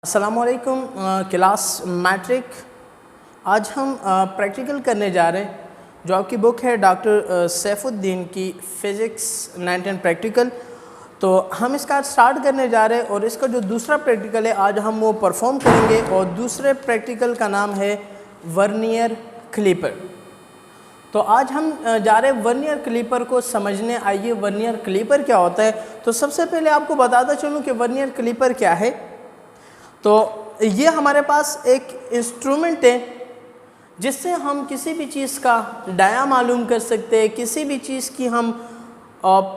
अस्सलामुअलैकुम class matric. आज हम प्रैक्टिकल करने जा रहे हैं जो आपकी बुक है डॉक्टर सैफुद्दीन की फ़िज़िक्स 19 प्रैक्टिकल। तो हम इसका स्टार्ट करने जा रहे हैं और इसका जो दूसरा प्रैक्टिकल है आज हम वो परफॉर्म करेंगे और दूसरे प्रैक्टिकल का नाम है वर्नियर क्लिपर। तो आज हम जा रहे हैं वर्नियर क्लिपर को समझने। आइए वर्नियर क्लिपर क्या होता है। तो सबसे पहले आपको बताता चलूँ कि वर्नियर क्लिपर क्या है। तो ये हमारे पास एक इंस्ट्रूमेंट है जिससे हम किसी भी चीज़ का डाया मालूम कर सकते हैं, किसी भी चीज़ की हम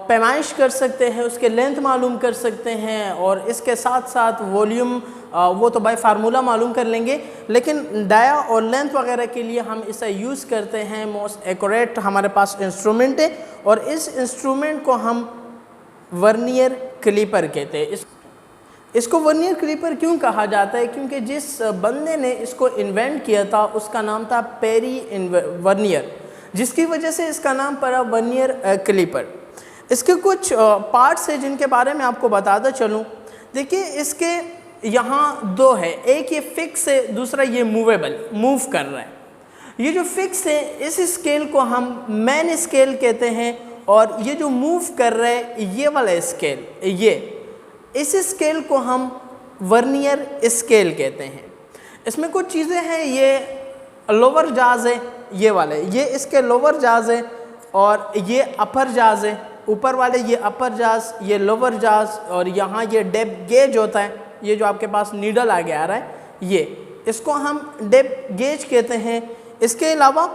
पैमाइश कर सकते हैं, उसके लेंथ मालूम कर सकते हैं और इसके साथ साथ वॉल्यूम वो तो बाय फार्मूला मालूम कर लेंगे, लेकिन डाया और लेंथ वगैरह के लिए हम इसे यूज़ करते हैं। मोस्ट एक्यूरेट हमारे पास इंस्ट्रूमेंट है और इस इंस्ट्रूमेंट को हम वर्नियर क्लिपर कहते हैं। इसको वर्नियर क्लिपर क्यों कहा जाता है? क्योंकि जिस बंदे ने इसको इन्वेंट किया था उसका नाम था पेरी वर्नियर, जिसकी वजह से इसका नाम पड़ा वर्नियर क्लिपर। इसके कुछ पार्ट्स हैं जिनके बारे में आपको बताता चलूँ। देखिए इसके यहाँ दो है, एक ये फिक्स है, दूसरा ये मूवेबल, मूव कर रहा है। ये जो फिक्स है इस स्केल को हम मैन स्केल कहते हैं और ये जो मूव कर रहा है ये वाला स्केल, ये इस स्केल को हम वर्नियर स्केल कहते हैं। इसमें कुछ चीज़ें हैं, ये लोअर जाज है, ये वाले ये इसके लोअर जाज है और ये अपर जाज है, ऊपर वाले ये अपर जाज, ये लोअर जाज और यहाँ ये डेप्थ गेज होता है। ये जो आपके पास नीडल आगे आ रहा है ये, इसको हम डेप्थ गेज कहते हैं। इसके अलावा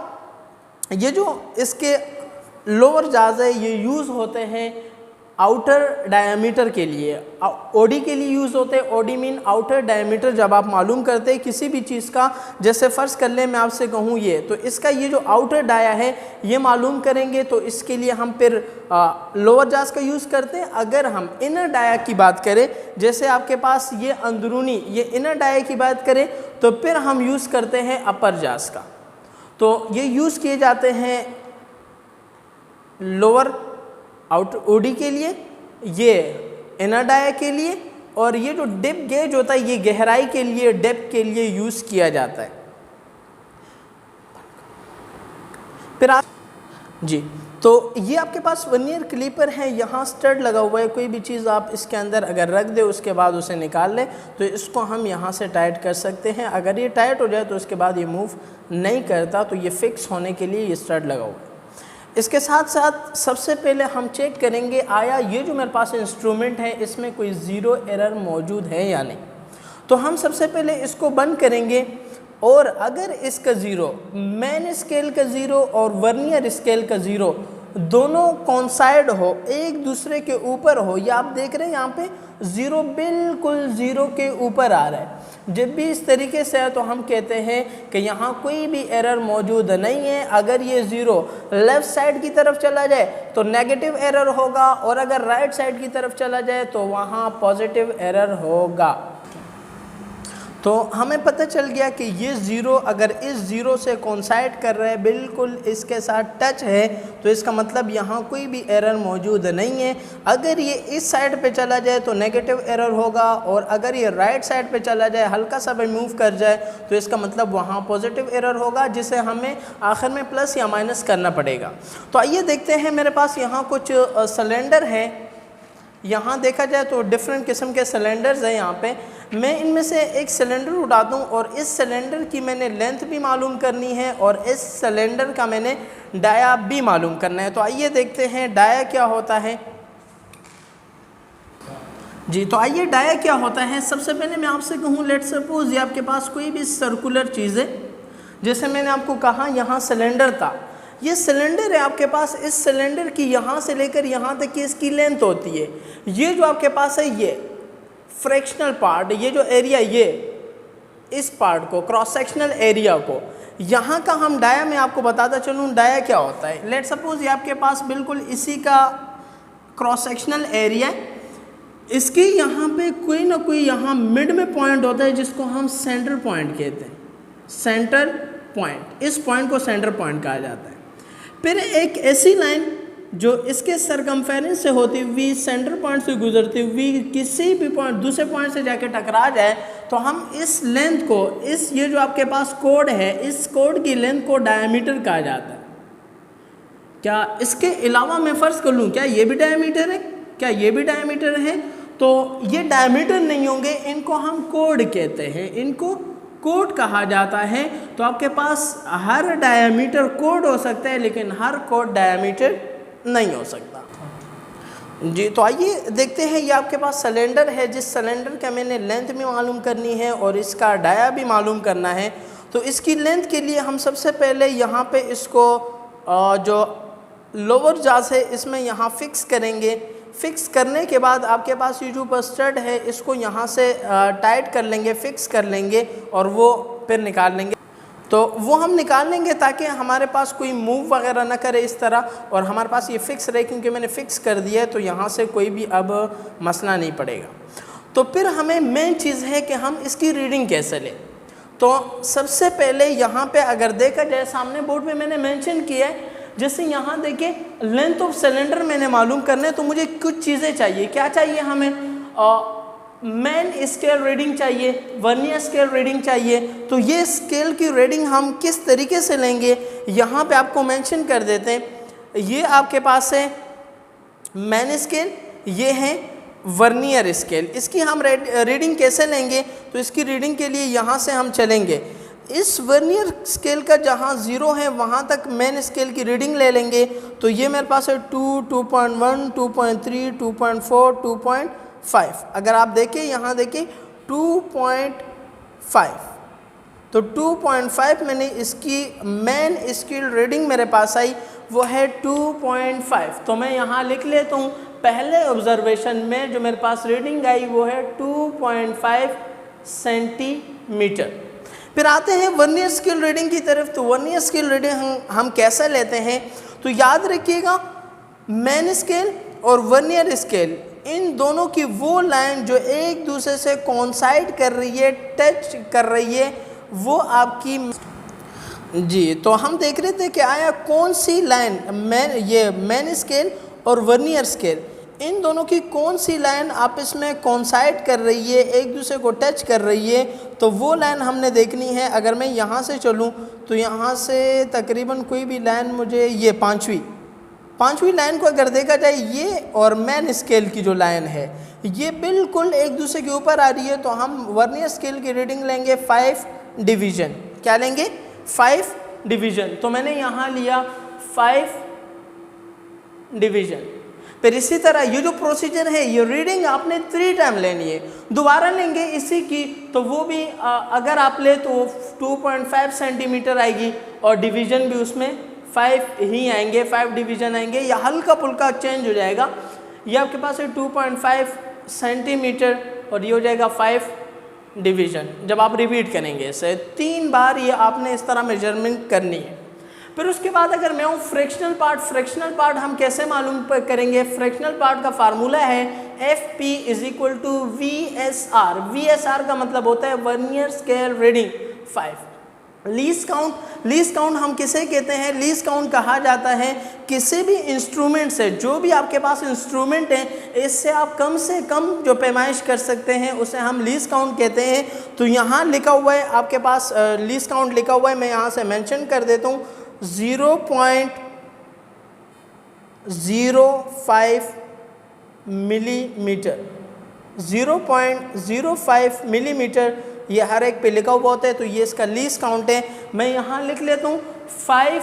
ये जो इसके लोअर जाज है ये यूज़ होते हैं आउटर डायमीटर के लिए, ओडी के लिए यूज़ होते हैं। OD mean outer diameter. जब आप मालूम करते हैं किसी भी चीज़ का, जैसे फ़र्ज़ कर लें मैं आपसे कहूँ ये, तो इसका ये जो आउटर डाया है ये मालूम करेंगे तो इसके लिए हम फिर लोअर जाज का यूज़ करते हैं। अगर हम इनर डाया की बात करें, जैसे आपके पास ये अंदरूनी ये इनर डाया की बात करें, तो फिर हम यूज़ करते हैं अपर जाज का। तो ये यूज़ किए जाते हैं लोअर आउटर ओडी के लिए, ये इनर डाया के लिए, और ये जो डेप्थ गेज होता है ये गहराई के लिए, डेप्थ के लिए यूज़ किया जाता है। फिर आप जी, तो ये आपके पास वर्नियर क्लिपर है, यहाँ स्टड लगा हुआ है। कोई भी चीज़ आप इसके अंदर अगर रख दे उसके बाद उसे निकाल लें तो इसको हम यहाँ से टाइट कर सकते हैं। अगर ये टाइट हो जाए तो उसके बाद ये मूव नहीं करता, तो ये फिक्स होने के लिए ये स्टड लगा हुआ है। इसके साथ साथ सबसे पहले हम चेक करेंगे आया ये जो मेरे पास इंस्ट्रूमेंट है इसमें कोई ज़ीरो एरर मौजूद है या नहीं। तो हम सबसे पहले इसको बंद करेंगे और अगर इसका ज़ीरो, मैन स्केल का ज़ीरो और वर्नियर स्केल का ज़ीरो दोनों कॉन्साइड हो, एक दूसरे के ऊपर हो, या आप देख रहे हैं यहाँ पे ज़ीरो बिल्कुल ज़ीरो के ऊपर आ रहा है, जब भी इस तरीके से है तो हम कहते हैं कि यहाँ कोई भी एरर मौजूद नहीं है। अगर ये ज़ीरो लेफ़्ट साइड की तरफ चला जाए तो नेगेटिव एरर होगा और अगर राइट साइड की तरफ चला जाए तो वहाँ पॉजिटिव एरर होगा। तो हमें पता चल गया कि ये ज़ीरो अगर इस ज़ीरो से कोइंसाइड कर रहा है, बिल्कुल इसके साथ टच है, तो इसका मतलब यहाँ कोई भी एरर मौजूद नहीं है। अगर ये इस साइड पे चला जाए तो नेगेटिव एरर होगा और अगर ये राइट साइड पे चला जाए, हल्का सा भी मूव कर जाए, तो इसका मतलब वहाँ पॉजिटिव एरर होगा, जिसे हमें आखिर में प्लस या माइनस करना पड़ेगा। तो आइए देखते हैं, मेरे पास यहाँ कुछ सिलेंडर है। यहाँ देखा जाए तो डिफरेंट किस्म के सिलेंडर्स हैं। यहाँ पे मैं इनमें से एक सिलेंडर उठाता हूँ और इस सिलेंडर की मैंने लेंथ भी मालूम करनी है और इस सिलेंडर का मैंने डाया भी मालूम करना है। तो आइए देखते हैं डाया क्या होता है। जी, तो आइए डाया क्या होता है। सबसे पहले मैं आपसे कहूँ, लेट सपोज ये आपके पास कोई भी सर्कुलर चीज़ है, जैसे मैंने आपको कहा यहाँ सिलेंडर था, ये सिलेंडर है आपके पास। इस सिलेंडर की यहाँ से लेकर यहाँ तक की इसकी लेंथ होती है। ये जो आपके पास है ये फ्रैक्शनल पार्ट, ये जो एरिया, ये इस पार्ट को, क्रॉस सेक्शनल एरिया को, यहाँ का हम डाया में आपको बताता चलूँ डाया क्या होता है। लेट सपोज ये आपके पास बिल्कुल इसी का क्रॉस सेक्शनल एरिया है। इसके यहाँ पे कोई ना कोई यहाँ मिड में पॉइंट होता है जिसको हम सेंटर पॉइंट कहते हैं। सेंटर पॉइंट, इस पॉइंट को सेंटर पॉइंट कहा जाता है। फिर एक ऐसी लाइन जो इसके सरकमफेरेंस से होती हुई सेंटर पॉइंट से गुजरती हुई किसी भी पॉइंट दूसरे पॉइंट से जाके टकरा जाए तो हम इस लेंथ को, इस ये जो आपके पास कोड है, इस कोड की लेंथ को डायमीटर कहा जाता है। क्या इसके अलावा मैं फ़र्ज़ कर लूँ क्या ये भी डायमीटर है, क्या ये भी डायमीटर है, तो ये डायमीटर नहीं होंगे, इनको हम कोड कहते हैं, इनको कोड कहा जाता है। तो आपके पास हर डायमीटर कोड हो सकता है लेकिन हर कोड डायमीटर नहीं हो सकता जी। तो आइए देखते हैं, ये आपके पास सिलेंडर है, जिस सिलेंडर का मैंने लेंथ भी मालूम करनी है और इसका डाया भी मालूम करना है। तो इसकी लेंथ के लिए हम सबसे पहले यहाँ पे इसको जो लोअर जास है इसमें यहाँ फिक्स करेंगे। फिक्स करने के बाद आपके पास ये जो ऊपर स्टड है इसको यहाँ से टाइट कर लेंगे, फिक्स कर लेंगे और वो फिर निकाल लेंगे। तो वो हम निकाल लेंगे ताकि हमारे पास कोई मूव वगैरह ना करे इस तरह, और हमारे पास ये फ़िक्स रहे, क्योंकि मैंने फ़िक्स कर दिया है तो यहाँ से कोई भी अब मसला नहीं पड़ेगा। तो फिर हमें मेन चीज़ है कि हम इसकी रीडिंग कैसे लें। तो सबसे पहले यहाँ पे अगर देखा जाए, सामने बोर्ड पे मैंने मेंशन किया है, जैसे यहाँ देखिए लेंथ ऑफ सिलेंडर मैंने मालूम करना है तो मुझे कुछ चीज़ें चाहिए। क्या चाहिए हमें? मेन स्केल रीडिंग चाहिए, वर्नियर स्केल रीडिंग चाहिए। तो ये स्केल की रीडिंग हम किस तरीके से लेंगे यहाँ पे आपको मेंशन कर देते हैं। ये आपके पास है मेन स्केल, ये है वर्नियर स्केल। इसकी हम रीडिंग कैसे लेंगे? तो इसकी रीडिंग के लिए यहाँ से हम चलेंगे, इस वर्नियर स्केल का जहाँ 0 है वहाँ तक मेन स्केल की रीडिंग ले लेंगे। तो ये मेरे पास है 2, 2.1, 2.3, 2.4, 2.5। अगर आप देखें यहाँ देखिए 2.5, तो 2.5 मैंने इसकी मेन स्केल रीडिंग मेरे पास आई वो है 2.5। तो मैं यहाँ लिख लेता हूँ, पहले ऑब्जर्वेशन में जो मेरे पास रीडिंग आई वो है 2.5 सेंटीमीटर। फिर आते हैं वर्नियर स्केल रीडिंग की तरफ। तो वर्नियर स्केल रीडिंग हम कैसे लेते हैं? तो याद रखिएगा, मेन स्केल और वर्नियर स्केल इन दोनों की वो लाइन जो एक दूसरे से कोइंसाइड कर रही है, टच कर रही है, वो आपकी जी। तो हम देख रहे थे कि आया कौन सी लाइन मेन स्केल और वर्नियर स्केल इन दोनों की कौन सी लाइन आपस में कोइंसाइड कर रही है, एक दूसरे को टच कर रही है, तो वो लाइन हमने देखनी है। अगर मैं यहाँ से चलूँ तो यहाँ से तकरीबन कोई भी लाइन मुझे, ये पांचवी लाइन को अगर देखा जाए, ये और मेन स्केल की जो लाइन है ये बिल्कुल एक दूसरे के ऊपर आ रही है, तो हम वर्नियर स्केल की रीडिंग लेंगे 5 डिवीज़न। क्या लेंगे? 5 डिवीज़न। तो मैंने यहाँ लिया 5 डिवीज़न। फिर इसी तरह ये जो प्रोसीजर है, ये रीडिंग आपने 3 टाइम लेनी है। दोबारा लेंगे इसी की, तो वो भी अगर आप ले तो 2.5 सेंटीमीटर आएगी और डिवीज़न भी उसमें 5 ही आएंगे, 5 डिवीज़न आएंगे, या हल्का फुल्का चेंज हो जाएगा। ये आपके पास है 2.5 सेंटीमीटर और ये हो जाएगा 5 डिवीज़न। जब आप रिपीट करेंगे इसे 3 बार, ये आपने इस तरह मेजरमेंट करनी है। फिर उसके बाद अगर मैं हूँ फ्रैक्शनल पार्ट हम कैसे मालूम करेंगे? फ्रैक्शनल पार्ट का फार्मूला है FP = VSR। VSR का मतलब होता है vernier scale reading 5। Least count हम किसे कहते हैं? लीस्ट काउंट कहा जाता है किसी भी इंस्ट्रूमेंट से, जो भी आपके पास इंस्ट्रूमेंट है, इससे आप कम से कम जो पैमाइश कर सकते हैं उसे हम लीस्ट काउंट कहते हैं। तो यहाँ लिखा हुआ है आपके पास लीस्ट काउंट लिखा हुआ है, मैं यहाँ से मेंशन कर देता हूँ 0.05 मिलीमीटर। 0.05 मिलीमीटर ये हर एक पे लिखा हुआ होता है, तो ये इसका लीस्ट काउंट है। मैं यहाँ लिख लेता हूँ 5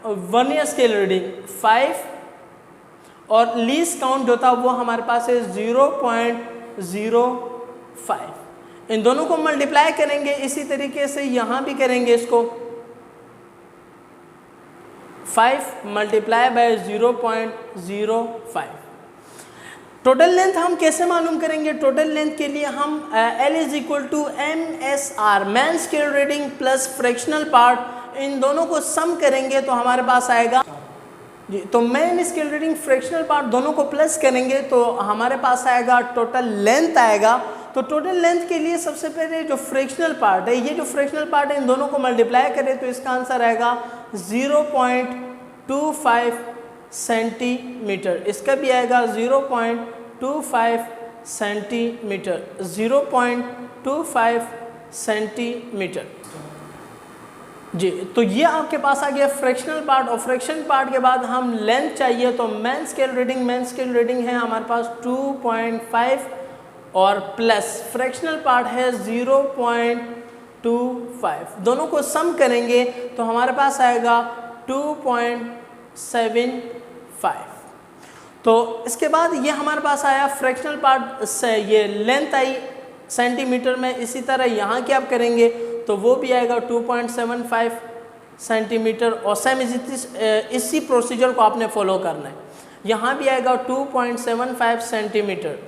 वर्नियर स्केल रीडिंग 5 और लीस्ट काउंट जो था वो हमारे पास है 0.05। इन दोनों को मल्टीप्लाई करेंगे, इसी तरीके से यहाँ भी करेंगे इसको 5 × 0.05। टोटल लेंथ हम कैसे मालूम करेंगे? टोटल लेंथ के लिए हम L = MSR, main scale reading plus fractional part, इन दोनों को सम करेंगे तो हमारे पास आएगा जी। तो main scale reading fractional part दोनों को प्लस करेंगे तो हमारे पास आएगा टोटल लेंथ आएगा। तो टोटल लेंथ के लिए सबसे पहले जो फ्रैक्शनल पार्ट है, ये जो फ्रैक्शनल पार्ट है, इन दोनों को मल्टीप्लाई करें तो इसका आंसर आएगा 0.25 सेंटीमीटर, इसका भी आएगा 0.25 सेंटीमीटर, 0.25 सेंटीमीटर। जी, तो ये आपके पास आ गया फ्रैक्शनल पार्ट। और फ्रैक्शन पार्ट के बाद हम लेंथ चाहिए, तो मेन स्केल रीडिंग है हमारे पास 2.5 और प्लस फ्रैक्शनल पार्ट है 0.25, दोनों को सम करेंगे तो हमारे पास आएगा 2.75। तो इसके बाद ये हमारे पास आया फ्रैक्शनल पार्ट से, ये लेंथ आई सेंटीमीटर में। इसी तरह यहाँ क्या आप करेंगे तो वो भी आएगा 2.75 सेंटीमीटर, और सेम इसी प्रोसीजर को आपने फॉलो करना है। यहाँ भी आएगा 2.75 सेंटीमीटर।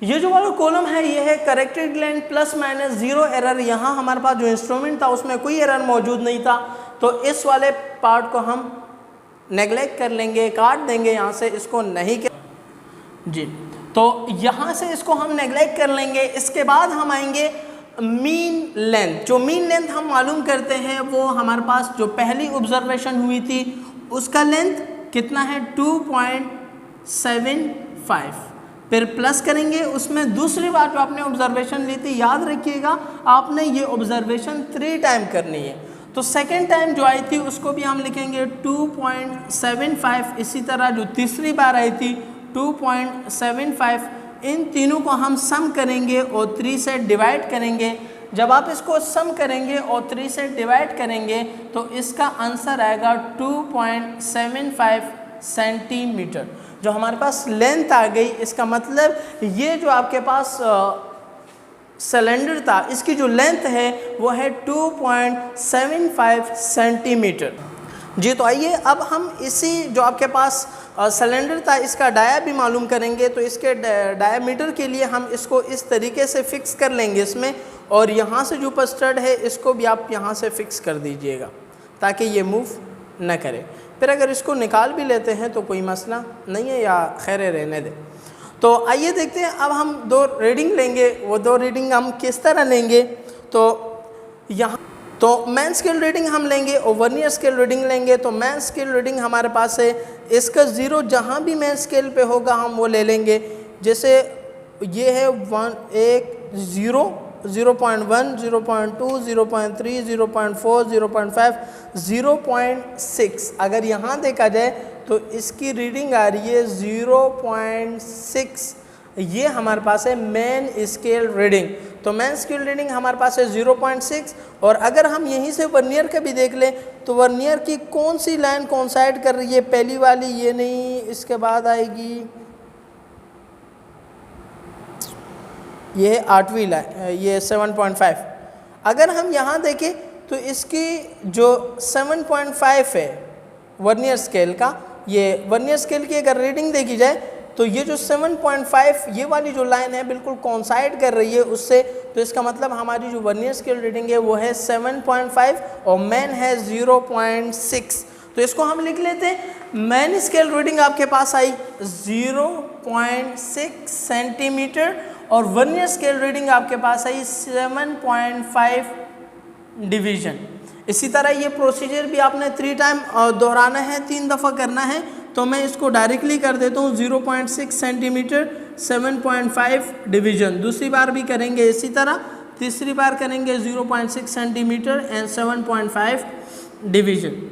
ये जो वाला कॉलम है ये है corrected length plus minus 0 error. यहाँ हमारे पास जो इंस्ट्रूमेंट था उसमें कोई एरर मौजूद नहीं था, तो इस वाले पार्ट को हम नेगलेक्ट कर लेंगे, काट देंगे यहाँ से, इसको नहीं कर जी। तो यहाँ से इसको हम नेगलेक्ट कर लेंगे। इसके बाद हम आएंगे मीन लेंथ। जो मीन लेंथ हम मालूम करते हैं वो हमारे पास जो पहली ऑब्जर्वेशन हुई थी उसका लेंथ कितना है 2.75, फिर प्लस करेंगे उसमें दूसरी बार जो आपने ऑब्जर्वेशन ली थी, याद रखिएगा आपने ये ऑब्जर्वेशन 3 टाइम करनी है। तो सेकेंड टाइम जो आई थी उसको भी हम लिखेंगे 2.75। इसी तरह जो तीसरी बार आई थी 2.75, इन तीनों को हम सम करेंगे और 3 से डिवाइड करेंगे। जब आप इसको सम करेंगे और 3 से डिवाइड करेंगे तो इसका आंसर आएगा 2.75 सेंटीमीटर। जो हमारे पास लेंथ आ गई, इसका मतलब ये जो आपके पास सिलेंडर था इसकी जो लेंथ है वो है 2.75 सेंटीमीटर। जी, तो आइए अब हम इसी जो आपके पास सिलेंडर था इसका डाया भी मालूम करेंगे। तो इसके डायामीटर के लिए हम इसको इस तरीके से फिक्स कर लेंगे इसमें, और यहाँ से जो ऊपर स्टड है इसको भी आप यहाँ से फिक्स कर दीजिएगा ताकि ये मूव न करे। फिर अगर इसको निकाल भी लेते हैं तो कोई मसला नहीं है, या खैर रहने दें। तो आइए देखते हैं, अब हम 2 रीडिंग लेंगे। वो 2 रीडिंग हम किस तरह लेंगे, तो यहाँ तो मैन स्केल रीडिंग हम लेंगे और वर्नियर स्केल रीडिंग लेंगे। तो मैन स्केल रीडिंग हमारे पास है, इसका 0 जहाँ भी मैन स्केल पे होगा हम वो ले लेंगे। जैसे ये है 1, 0, 0.1, 0.2, 0.3, 0.4, 0.5, 0.6। अगर यहाँ देखा जाए तो इसकी रीडिंग आ रही है 0.6। ये हमारे पास है मैन स्केल रीडिंग। तो मैन स्केल रीडिंग हमारे पास है 0.6। और अगर हम यहीं से वर्नियर का भी देख लें तो वर्नियर की कौन सी लाइन कोइंसाइड कर रही है, पहली वाली ये नहीं, इसके बाद आएगी ये 8वीं लाइन, ये 7.5। अगर हम यहाँ देखें तो इसकी जो 7.5 है वर्नियर स्केल का, ये वर्नियर स्केल की अगर रीडिंग देखी जाए तो ये जो 7.5 ये वाली जो लाइन है बिल्कुल कोइंसाइड कर रही है उससे। तो इसका मतलब हमारी जो वर्नियर स्केल रीडिंग है वो है 7.5 और मैन है 0.6। तो इसको हम लिख लेते हैं, मैन स्केल रीडिंग आपके पास आई 0.6 सेंटीमीटर और वर्नियर स्केल रीडिंग आपके पास आई 7.5 डिवीजन। इसी तरह ये प्रोसीजर भी आपने 3 टाइम दोहराना है, 3 दफ़ा करना है। तो मैं इसको डायरेक्टली कर देता हूँ 0.6 सेंटीमीटर 7.5 डिवीजन। दूसरी बार भी करेंगे इसी तरह, तीसरी बार करेंगे 0.6 सेंटीमीटर एंड 7.5 डिवीजन।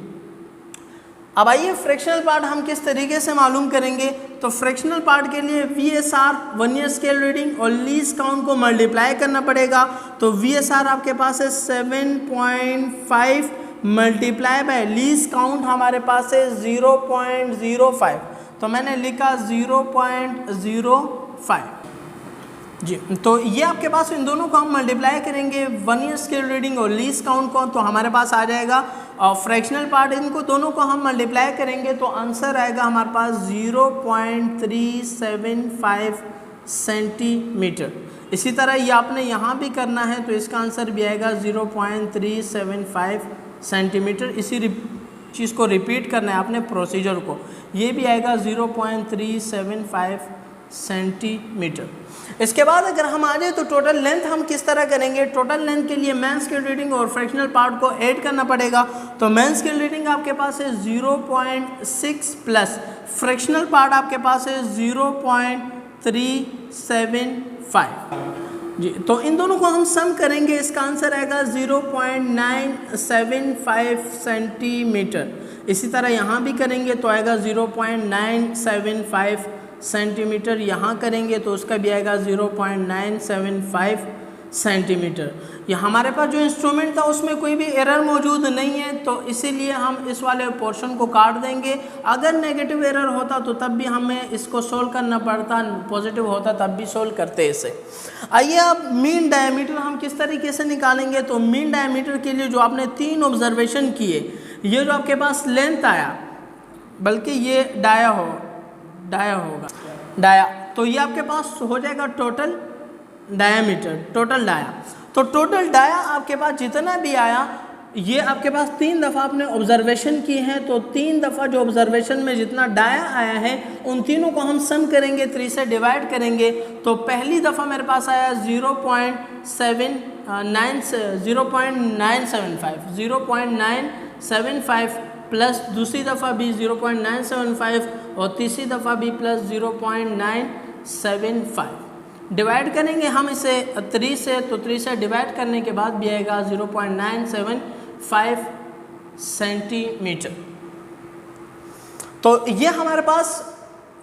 अब आइए फ्रैक्शनल पार्ट हम किस तरीके से मालूम करेंगे। तो फ्रैक्शनल पार्ट के लिए VSR वर्नियर स्केल रीडिंग और लीस्ट काउंट को मल्टीप्लाई करना पड़ेगा। तो VSR आपके पास है 7.5 मल्टीप्लाई बाय लीस्ट काउंट हमारे पास है 0.05। तो मैंने लिखा 0.05 जी। तो ये आपके पास इन दोनों को हम मल्टीप्लाई करेंगे वर्नियर स्केल रीडिंग और लीस्ट काउंट को, तो हमारे पास आ जाएगा और फ्रैक्शनल पार्ट, इनको दोनों को हम मल्टीप्लाई करेंगे तो आंसर आएगा हमारे पास 0.375 सेंटीमीटर। इसी तरह ये आपने यहाँ भी करना है तो इसका आंसर भी आएगा 0.375 सेंटीमीटर। इसी चीज़ को रिपीट करना है आपने प्रोसीजर को, ये भी आएगा 0.375 सेंटीमीटर। इसके बाद अगर हम आ जाए तो टोटल लेंथ हम किस तरह करेंगे। टोटल लेंथ के लिए मेन स्केल रीडिंग और फ्रैक्शनल पार्ट को ऐड करना पड़ेगा। तो मेन स्केल रीडिंग आपके पास है 0.6 प्लस फ्रैक्शनल पार्ट आपके पास है 0.375 जी। तो इन दोनों को हम सम करेंगे, इसका आंसर आएगा 0.975 सेंटीमीटर। इसी तरह यहाँ भी करेंगे तो आएगा 0.975 सेंटीमीटर। यहाँ करेंगे तो उसका भी आएगा 0.975 सेंटीमीटर। ये हमारे पास जो इंस्ट्रूमेंट था उसमें कोई भी एरर मौजूद नहीं है, तो इसीलिए हम इस वाले पोर्शन को काट देंगे। अगर नेगेटिव एरर होता तो तब भी हमें इसको सोल्व करना पड़ता, पॉजिटिव होता तब भी सोल्व करते इसे। आइए अब मीन डायमीटर हम किस तरीके से निकालेंगे। तो मीन डायमीटर के लिए जो आपने 3 ऑब्जर्वेशन किए, ये जो आपके पास लेंथ आया, बल्कि ये डाया होगा, तो ये आपके पास हो जाएगा टोटल डायामीटर, टोटल डाया। तो टोटल डाया आपके पास जितना भी आया, ये आपके पास 3 दफ़ा आपने ऑब्जर्वेशन की हैं, तो 3 दफ़ा जो ऑब्जर्वेशन में जितना डाया आया है उन तीनों को हम सम करेंगे, 3 से डिवाइड करेंगे। तो पहली दफ़ा मेरे पास आया 0.975 प्लस दूसरी दफ़ा भी 0.975 और तीसरी दफ़ा भी प्लस 0.975। डिवाइड करेंगे हम इसे 3 से, तो 3 से डिवाइड करने के बाद भी आएगा 0.975 सेंटीमीटर। तो ये हमारे पास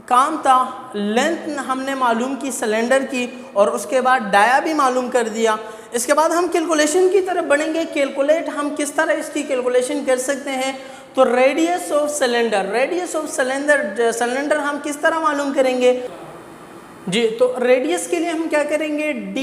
काम था। लेंथ हमने मालूम की सिलेंडर की और उसके बाद डाया भी मालूम कर दिया। इसके बाद हम कैलकुलेशन की तरफ बढ़ेंगे। कैलकुलेट हम किस तरह इसकी कैलकुलेशन कर सकते हैं। तो रेडियस ऑफ सिलेंडर हम किस तरह मालूम करेंगे जी। तो रेडियस के लिए हम क्या करेंगे, d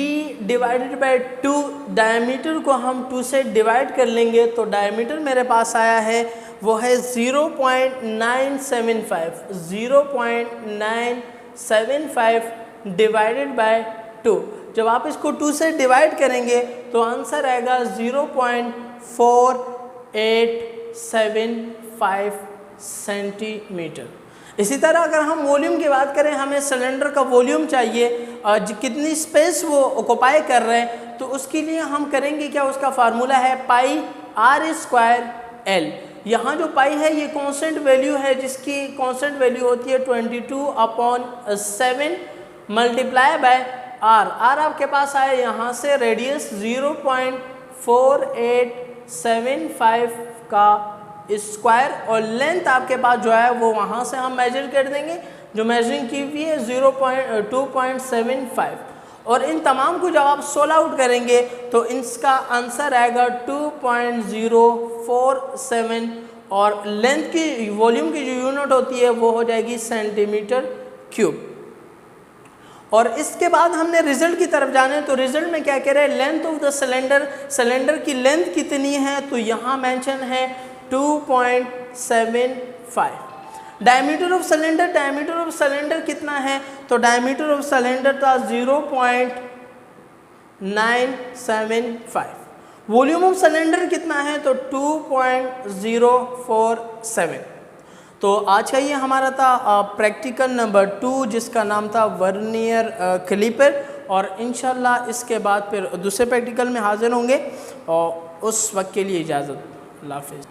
डिवाइडेड बाय 2, डायमीटर को हम 2 से डिवाइड कर लेंगे। तो डायमीटर मेरे पास आया है वो है 0.975 डिवाइडेड बाय 2। जब आप इसको 2 से डिवाइड करेंगे तो आंसर आएगा 0.4875 सेंटीमीटर। इसी तरह अगर हम वॉल्यूम की बात करें, हमें सिलेंडर का वॉल्यूम चाहिए और कितनी स्पेस वो ऑक्युपाई कर रहे हैं, तो उसके लिए हम करेंगे क्या, उसका फार्मूला है पाई r²L। यहाँ जो पाई है ये कांस्टेंट वैल्यू है, जिसकी कांस्टेंट वैल्यू होती है 22/7 मल्टीप्लाई बाय r। आपके पास आया यहाँ से रेडियस 0.4875 का स्क्वायर, और लेंथ आपके पास जो है वो वहाँ से हम मेजर कर देंगे, जो मेजरिंग की हुई है 2.75। और इन तमाम को जब आप सोल्व आउट करेंगे तो इसका आंसर आएगा 2.047, और लेंथ की वॉल्यूम की जो यूनिट होती है वो हो जाएगी सेंटीमीटर क्यूब। और इसके बाद हमने रिजल्ट की तरफ जाने, तो रिजल्ट में क्या कह रहे हैं, लेंथ ऑफ द सिलेंडर की लेंथ कितनी है, तो यहाँ मेंशन है 2.75। डायमीटर ऑफ सिलेंडर कितना है, तो डायमीटर ऑफ सिलेंडर था 0.975। वॉल्यूम ऑफ सिलेंडर कितना है, तो 2.047। तो आज का ये हमारा था प्रैक्टिकल नंबर 2, जिसका नाम था वर्नियर कैलिपर। और इंशाल्लाह इसके बाद फिर दूसरे प्रैक्टिकल में हाजिर होंगे, और उस वक्त के लिए इजाज़त, अल्लाह हाफ़िज़।